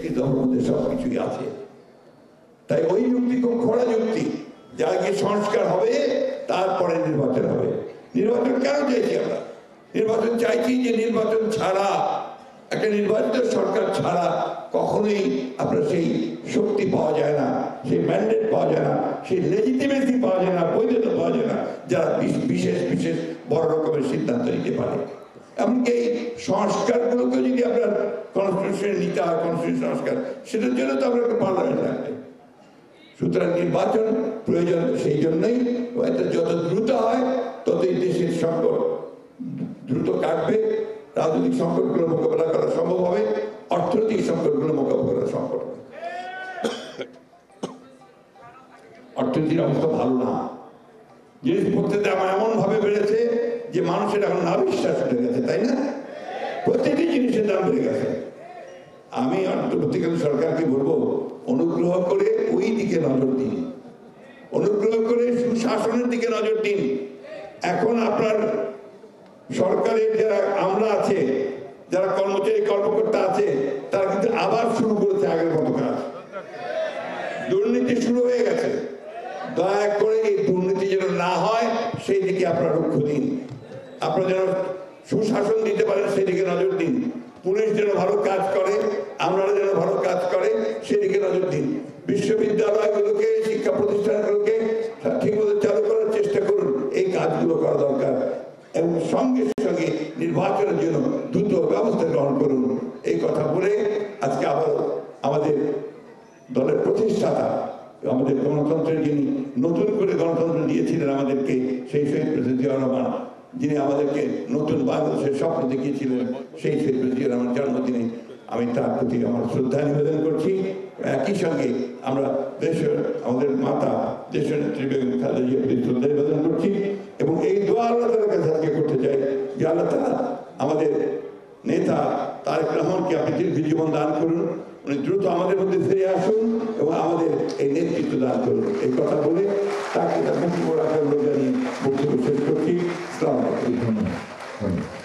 কি দলের মধ্যে সবকিছুই আছে। তাই ওই যুক্তি খুব খোলা যুক্তি, যে আগে সংস্কার হবে তারপরে নির্বাচন হবে। নির্বাচন কেন চাইছি আমরা? নির্বাচন চাইছি যে নির্বাচন ছাড়া, একটা নির্বাচিত সরকার ছাড়া কখনোই আপনার সেই শক্তি পাওয়া যায় না, সেই ম্যান্ডেট পাওয়া যায় না, সেই লেজিটিমেসি পাওয়া যায় না, বৈধতা পাওয়া যায় না, যারা বিশেষ বিশেষ বড় রকমের সিদ্ধান্ত নিতে পারে। এমনকি এই সংস্কারগুলোকে যদি আপনার কনস্টিটিউশনে নিতে হয়, কনস্টিটিউশন সংস্কার, সেটার জন্য তো আপনার একটা পার্লামেন্ট লাগবে। সুতরাং নির্বাচন প্রয়োজন, সেই জন্যই যত দ্রুত হয় ততই দেশের সংকট দ্রুত কাটবে, রাজনৈতিক সংকটগুলো মোকাবেলা করা সম্ভব হবে, অর্থনৈতিক সংকটগুলো মোকাবেলা করা সম্ভব হবে। অর্থনীতির অবস্থা ভালো না, জিনিসপত্রের দাম এমন ভাবে বেড়েছে যে মানুষের এখন না বিশ্বাস উঠে গেছে, তাই না? প্রত্যেকটি জিনিসের দাম বেড়ে গেছে। আমি অন্তর্বর্তীকালীন সরকারকে বলবো, অনুগ্রহ করে ওই দিকে নজর দিন, অনুগ্রহ করে সুশাসনের দিকে নজর দিন। এখন আপনার সরকারের যারা আমলা আছে, যারা কর্মচারী কর্মকর্তা আছে, তারা কিন্তু আবার শুরু করেছে আগের মতো কাজ। দুর্নীতি শুরু হয়ে গেছে। দয়া করে এই দুর্নীতি যেন না হয় সেই দিকে আপনারা লক্ষ্য দিন। আপনারা যেন সুশাসন দিতে পারেন সেদিকে নজর দিন। পুলিশ যেন ভালো কাজ করে, আপনারা যেন ভালো কাজ করে সেদিকে নজর দিন। বিশ্ববিদ্যালয়গুলোকে, শিক্ষা প্রতিষ্ঠানগুলোকে ঠিকমতো চালু করার চেষ্টা করুন। এই কাজগুলো করা দরকার। এবং সঙ্গে সঙ্গে নির্বাচনের জন্য দ্রুত ব্যবস্থা গ্রহণ করুন। এই কথা বলে আজকে আবার আমাদের দলের প্রতিষ্ঠাতা, আমাদের গণতন্ত্রের যিনি নতুন করে গণতন্ত্র দিয়েছিলেন আমাদেরকে, সেই শহীদ প্রেসিডেন্ট জিয়াউর রহমান, যিনি আমাদেরকে নতুন বাংলাদেশের স্বপ্ন দেখিয়েছিলেন, সেই শহীদ প্রেসিডেন্ট জিয়াউর রহমান জন্মদিনে আমি তার প্রতি আমার শ্রদ্ধা নিবেদন করছি। একই সঙ্গে আমরা দেশের, আমাদের মাতা দেশনেত্রী বেগম খালেদা জিয়ার প্রতি শ্রদ্ধা নিবেদন করছি। এবং এই দোয়া আল্লাহ তাআলার কাছে আজকে করতে চাই যে আল্লাহ তাআলা আমাদের নেতা তারেক রহমানকে আপনি দীর্ঘ জীবন দান করুন, উনি দ্রুত আমাদের মধ্যে ফিরে আসুন এবং আমাদের এই নেতৃত্ব দান করুন। এই কথা বলে তাকে বক্তব্য রাখার লোক জানিয়ে বক্তব্য শেষ করছি। আসসালামু আলাইকুম।